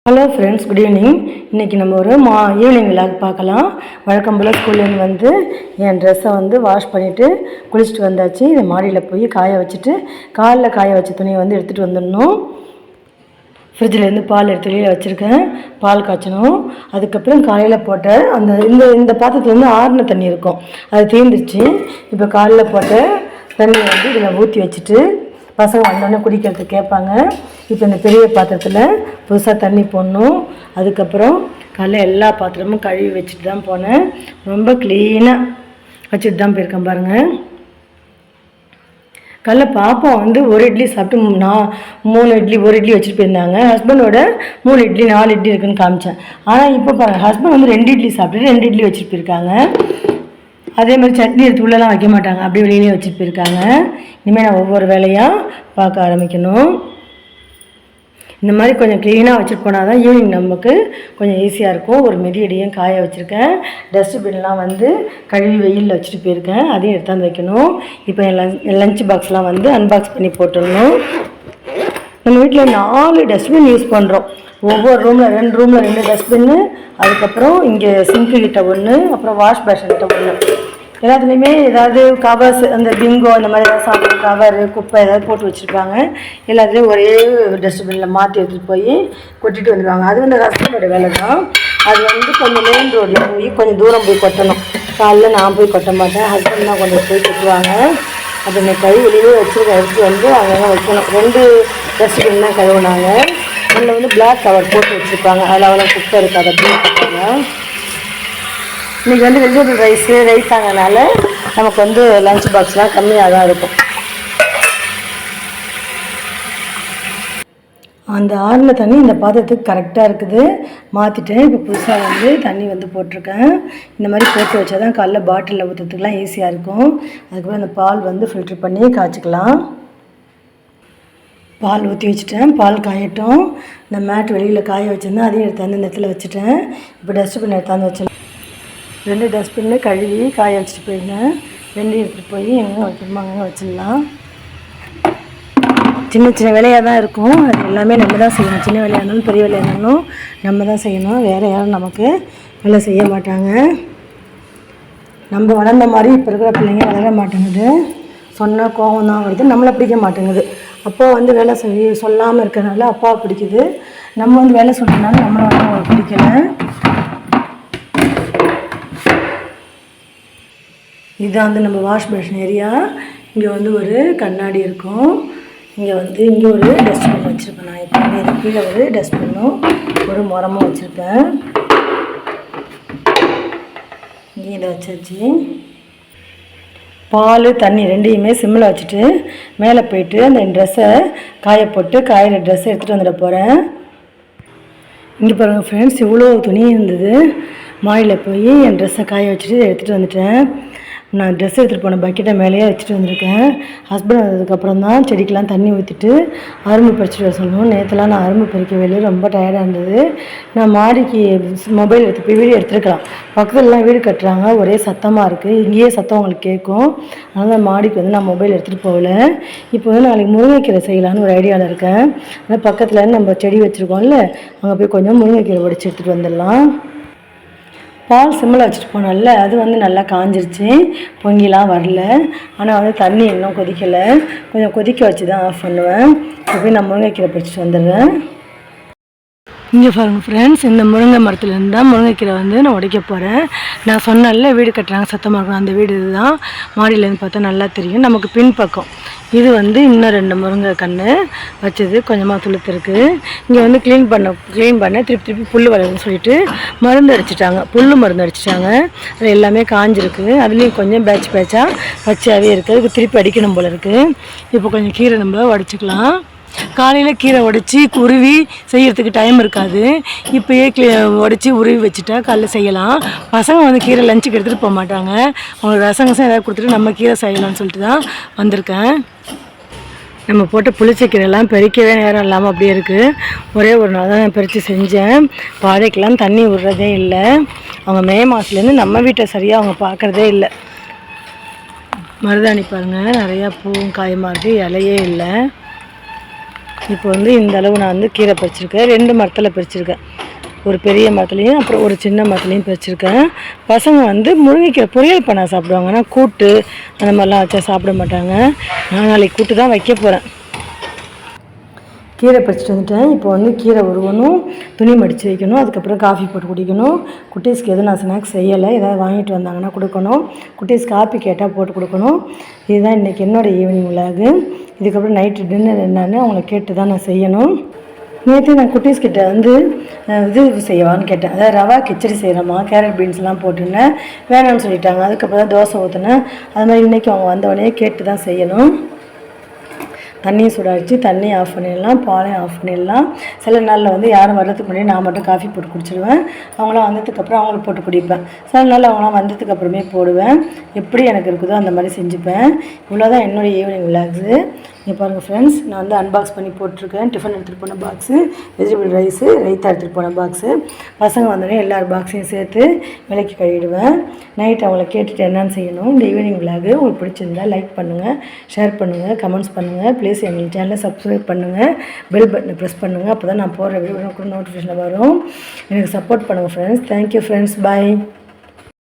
Hello friends, good evening. இன்றைக்கி நம்ம ஒரு ஈவினிங் விளாக் பார்க்கலாம். வழக்கம் போல் ஸ்கூல்லேருந்து வந்து என் ட்ரெஸ்ஸை வந்து வாஷ் பண்ணிவிட்டு குளிச்சுட்டு வந்தாச்சு. இதை மாடியில் போய் காய வச்சுட்டு காலில் காய வச்ச துணியை வந்து எடுத்துகிட்டு வந்துடணும். ஃப்ரிட்ஜிலேருந்து பால் எடுத்து வெளியில் வச்சுருக்கேன், பால் காய்ச்சணும். அதுக்கப்புறம் காலையில் போட்ட அந்த இந்த பாத்திரத்தில் வந்து ஆறுன தண்ணி இருக்கும், அது தீர்ந்துருச்சு. இப்போ காலையில் போட்ட தண்ணியை வந்து இதில் ஊற்றி வச்சுட்டு பசங்க வந்தோடனே குடிக்கிறதுக்கு கேட்பாங்க. இப்போ இந்த பெரிய பாத்திரத்தில் புதுசாக தண்ணி போடணும். அதுக்கப்புறம் காலைல எல்லா பாத்திரமும் கழுவி வச்சுட்டு தான் போனேன். ரொம்ப க்ளீனாக வச்சுட்டு தான் போயிருக்கேன் பாருங்கள். காலைல பாப்பா வந்து ஒரு இட்லி சாப்பிட்டு நான் 3 இட்லி ஒரு இட்லி வச்சுட்டு போயிருந்தாங்க. ஹஸ்பண்டோட 3 இட்லி 4 இட்லி இருக்குதுன்னு காமிச்சேன். ஆனால் இப்போ பாருங்கள், ஹஸ்பண்ட் வந்து 2 இட்லி சாப்பிட்டு 2 இட்லி வச்சுட்டு போயிருக்காங்க. அதே மாதிரி சட்னி எடுத்து உள்ளெல்லாம் வைக்க மாட்டாங்க, அப்படியே வெளியிலே வச்சுட்டு போயிருக்காங்க. இனிமேல் நான் ஒவ்வொரு வேலையாக பார்க்க ஆரம்பிக்கணும். இந்த மாதிரி கொஞ்சம் க்ளீனாக வச்சுட்டு போனால் தான் ஈவினிங் நமக்கு கொஞ்சம் ஈஸியாக இருக்கும். ஒரு மிதியடியும் காய வச்சுருக்கேன். டஸ்ட்பின்லாம் வந்து கழுவி வெயிலில் வச்சுட்டு போயிருக்கேன், அதையும் எடுத்தாந்து வைக்கணும். இப்போ என் லஞ்ச் பாக்ஸ்லாம் வந்து அன்பாக்ஸ் பண்ணி போட்டுடணும். நம்ம வீட்டில் 4 டஸ்ட்பின் யூஸ் பண்ணுறோம். ஒவ்வொரு ரூமில் 2 ரூமில் 2 டஸ்ட்பின்னு, அதுக்கப்புறம் இங்கே சிங்க்கு கிட்ட 1, அப்புறம் வாஷ் பேஷன் கிட்ட 1. எல்லாத்துலேயுமே ஏதாவது கவர்ஸ், அந்த பிங்கோ இந்த மாதிரி ஏதாவது சாப்பிட்ற கவரு குப்பை ஏதாவது போட்டு வச்சுருப்பாங்க. எல்லாத்துலேயும் ஒரே டஸ்ட்பினில் மாற்றி எடுத்துகிட்டு போய் கொட்டிட்டு வந்துடுவாங்க. அது வந்து ஹஸ்பண்டோட வேலை தான். அது வந்து கொஞ்சம் மெயின் ரோடில் போய் கொஞ்சம் தூரம் போய் கொட்டணும். காலைல நான் போய் கொட்ட மாட்டேன், ஹஸ்பண்ட் தான் கொஞ்சம் போய் கொட்டுவாங்க. அப்போ இந்த வெளியே வச்சுருக்க எடுத்து வந்து அங்கங்கே வைக்கணும். 2 டஸ்ட்பின் தான் கழுவுனாங்க. அதில் வந்து பிளாக் கவர் போட்டு வச்சுருப்பாங்க, அதில் அவ்வளோ குப்பை இருக்காது அப்படின்னு பார்த்தாங்க. இன்றைக்கி வந்து வெஜிடபிள் ரைஸ் ஆனதுனால நமக்கு வந்து லஞ்ச் பாக்ஸ்லாம் கம்மியாக தான் இருக்கும். அந்த ஆறின தண்ணி இந்த பாத்திரத்துக்கு கரெக்டாக இருக்குது. மாற்றிட்டேன். இப்போ புதுசாக வந்து தண்ணி வந்து போட்டிருக்கேன். இந்த மாதிரி போட்டு வச்சா தான் காலைல பாட்டிலில் ஊற்றுறதுக்குலாம் ஈஸியாக இருக்கும். அதுக்கப்புறம் அந்த பால் வந்து ஃபில்ட்ரு பண்ணி காய்ச்சிக்கலாம். பால் ஊற்றி வச்சுட்டேன், பால் காயட்டும். இந்த மேட் வெளியில் காய வச்சுருந்தேன், அதையும் எடுத்தாந்து இந்த இடத்துல வச்சுட்டேன். இப்போ டஸ்ட்பின் எடுத்தாந்து வச்சேன். 2 டஸ்ட்பின்னு கழுவி காய வச்சுட்டு போயிருந்தேன். 2 எடுத்துகிட்டு போய் எங்கே வைக்கணுமோ அங்கே வச்சிடலாம். சின்ன சின்ன வேலையாக தான் இருக்கும், அது எல்லாமே நம்ம தான் செய்யணும். சின்ன வேலையாக இருந்தாலும் பெரிய வேலையாக இருந்தாலும் நம்ம தான் செய்யணும். வேறு யாரும் நமக்கு வேலை செய்ய மாட்டாங்க. நம்ம வளர்ந்த மாதிரி இப்போ இருக்கிற பிள்ளைங்க வளர மாட்டேங்குது. சொன்னால் கோவம் தான் வருது, நம்மளை பிடிக்க மாட்டேங்குது. அப்பா வந்து வேலை சொல்லாமல் இருக்கிறனால அப்பாவை பிடிக்குது, நம்ம வந்து வேலை சொல்கிறதுனால நம்மளை வந்து அவங்களுக்கு பிடிக்கலை. இதுதான் வந்து நம்ம வாஷ் பேஷன் ஏரியா. இங்கே வந்து ஒரு கண்ணாடி இருக்கும். இங்கே ஒரு டஸ்ட்பின் வச்சுருப்பேன். நான் எப்போவுமே இது கீழே ஒரு டஸ்ட்பின்னும் ஒரு முறமும் வச்சுருப்பேன். இங்கே இதை வச்சாச்சு. பால் தண்ணி 2யுமே சிம்மில் வச்சுட்டு மேலே போயிட்டு அந்த ட்ரெஸ்ஸை காயப்போட்டு காயிற ட்ரெஸ்ஸை எடுத்துகிட்டு வந்துட போகிறேன். இங்கே பாருங்கள் ஃப்ரெண்ட்ஸ், இவ்வளோ துணி இருந்தது. மாடியில் போய் என் ட்ரெஸ்ஸை காய வச்சுட்டு எடுத்துகிட்டு வந்துட்டேன். நான் ட்ரெஸ் எடுத்துகிட்டு போன பக்கெட்டை மேலேயே வச்சுட்டு வந்திருக்கேன். ஹஸ்பண்ட் வந்ததுக்கப்புறம் தான் செடிக்கெலாம் தண்ணி ஊற்றிட்டு அரும்பு பறிச்சுட்டு வர சொல்லணும். நேற்றுலாம் நான் அரும்பு பறிக்கவே இல்லை, ரொம்ப டயர்டாக இருந்தது. நான் மாடிக்கு மொபைல் எடுத்து போய் வீடு எடுத்துருக்கலாம். பக்கத்துலலாம் வீடு கட்டுறாங்க, ஒரே சத்தமாக இருக்குது. இங்கேயே சத்தம் உங்களுக்கு கேட்கும். அதனால் மாடிக்கு வந்து நான் மொபைல் எடுத்துகிட்டு போகல. இப்போ வந்து நாளைக்கு முருங்கைக்கீரை செய்யலான்னு ஒரு ஐடியாவில் இருக்கேன். ஆனால் பக்கத்தில் நம்ம செடி வச்சுருக்கோம்ல, அங்கே போய் கொஞ்சம் முருங்கைக்கீரை உடைச்சி எடுத்துகிட்டு வந்துடலாம். பால் சிம்மில் வச்சுட்டு போனோம்ல, அது வந்து நல்லா காஞ்சிருச்சு, பொங்கிலாம் வரல. ஆனால் வந்து தண்ணி இன்னும் கொதிக்கலை, கொஞ்சம் கொதிக்க வச்சு தான் ஆஃப் பண்ணுவேன். இப்போ போய் நான் முருங்கைக்கீரை பறிச்சுட்டு வந்துடுறேன். இங்கே பாருங்கள் ஃப்ரெண்ட்ஸ், இந்த முருங்கை மரத்துலேருந்து தான் முருங்கைக்கீரை வந்து நான் உடைக்க போகிறேன். நான் சொன்னேன்ல வீடு கட்டுறாங்க சத்தமாக இருக்கணும், அந்த வீடு இதுதான். மாடியிலேருந்து பார்த்தா நல்லா தெரியும். நமக்கு பின்பக்கம் இது வந்து இன்னும் 2 முருங்கை கன்று வச்சது கொஞ்சமாக துளுத்துருக்கு. இங்கே வந்து க்ளீன் பண்ண திருப்பி புல் வளருன்னு சொல்லிட்டு மருந்து அடிச்சிட்டாங்க, புல் மருந்து அடிச்சிட்டாங்க. அது எல்லாமே காஞ்சிருக்கு. அதுலேயும் கொஞ்சம் பேட்சாக பச்சையாகவே இருக்குது. அதுக்கு திருப்பி அடிக்கணும் போல் இருக்குது. இப்போ கொஞ்சம் கீரை நம்ம உடச்சிக்கலாம். காலையில் கீரை உடச்சி உருவி செய்கிறதுக்கு டைம் இருக்காது. இப்போயே உடச்சி உருவி வச்சுட்டா காலைல செய்யலாம். பசங்க வந்து கீரை லஞ்சுக்கு எடுத்துகிட்டு போக மாட்டாங்க. அவங்களுக்கு ரசம் ஏதாவது கொடுத்துட்டு நம்ம கீரை செய்யலாம்னு சொல்லிட்டு தான் வந்திருக்கேன். நம்ம போட்ட புளிச்சக்கீரைலாம் பறிக்கவே நேரம் இல்லாமல் அப்படியே இருக்குது. ஒரே ஒரு நாள் தான் நான் பறித்து செஞ்சேன். பாதைக்கெல்லாம் தண்ணி விடுறதே இல்லை. அவங்க மே மாதத்துலேருந்து நம்ம வீட்டை சரியாக அவங்க பார்க்குறதே இல்லை. மருதாணி பாருங்கள், நிறையா பூவும் காயமாக இருக்குது, இலையே இல்லை. இப்போ வந்து இந்த அளவு நான் வந்து கீரை பறிச்சிருக்கேன். 2 மரத்தில் பறிச்சிருக்கேன். ஒரு பெரிய மரத்துலேயும் அப்புறம் ஒரு சின்ன மரத்துலேயும் பறிச்சிருக்கேன். பசங்க வந்து முருங்கைக்கீரை பொரியல் பண்ண சாப்பிடுவாங்க. ஆனால் கூட்டு அந்த மாதிரிலாம் வச்சா சாப்பிட மாட்டாங்க. நான் நாளைக்கு கூட்டு தான் வைக்க போகிறேன். கீரை பறிச்சிட்டு வந்துட்டேன். இப்போ வந்து கீரை உருவணும், துணி மடித்து வைக்கணும், அதுக்கப்புறம் காஃபி போட்டு குடிக்கணும். குட்டீஸ்க்கு எதுவும் நான் ஸ்நாக்ஸ் செய்யலை. ஏதாவது வாங்கிட்டு வந்தாங்கன்னா கொடுக்கணும். குட்டீஸ் காஃபி கேட்டால் போட்டு கொடுக்கணும். இதுதான் இன்றைக்கி என்னோடய ஈவினிங் விலாகு. இதுக்கப்புறம் நைட்டு டின்னர் என்னன்னு அவங்கள கேட்டு தான் நான் செய்யணும். நேற்று நான் குட்டீஸ்கிட்ட வந்து இது செய்வான்னு கேட்டேன். அதாவது ரவா கிச்சடி செய்கிறோமா, கேரட் பீன்ஸ்லாம் போட்டுருந்தேன். வேணாம்னு சொல்லிட்டாங்க. அதுக்கப்புறம் தான் தோசை ஊற்றினேன். அது மாதிரி இன்றைக்கி அவங்க வந்தவொடனே கேட்டு தான் செய்யணும். தண்ணியை சுடாச்சு, தண்ணியை ஆஃப் பண்ணிடலாம், பாலையும் ஆஃப் பண்ணிடலாம். சில நாளில் வந்து யாரும் வர்றதுக்கு முன்னாடி நான் மட்டும் காஃபி போட்டு குடிச்சிடுவேன். அவங்களாம் வந்ததுக்கப்புறம் அவங்களுக்கு போட்டு குடிப்பேன். சில நாள் அவங்களாம் வந்ததுக்கப்புறமே போடுவேன். எப்படி எனக்கு இருக்குதோ அந்த மாதிரி செஞ்சுப்பேன். இவ்வளோதான் என்னோடய ஈவினிங் விலாக்ஸு. இங்கே பாருங்கள் ஃப்ரெண்ட்ஸ், நான் வந்து அன்பாக்ஸ் பண்ணி போட்டிருக்கேன். டிஃபன் எடுத்துகிட்டு போன பாக்ஸு, வெஜிடபிள் ரைஸு, ரைத்தா எடுத்துகிட்டு போன பாக்ஸு. பசங்க வந்தோடனே எல்லார் பாக்ஸையும் சேர்த்து விலைக்கு கழுவிடுவேன். நைட் அவங்கள கேட்டுட்டு என்னென்னு செய்யணும். இந்த ஈவினிங் விலாகு உங்களுக்கு பிடிச்சிருந்தா லைக் பண்ணுங்கள், ஷேர் பண்ணுங்கள், கமெண்ட்ஸ் பண்ணுங்கள். ப்ளீஸ் எங்கள் சேனலை சப்ஸ்கிரைப் பண்ணுங்கள், பெல் பட்டனை ப்ரெஸ் பண்ணுங்கள். அப்போ தான் நான் போடுற வீடியோ நோட்டிஃபிகேஷன் வரும். எனக்கு சப்போர்ட் பண்ணுங்கள் ஃப்ரெண்ட்ஸ். Thank you friends. பாய்.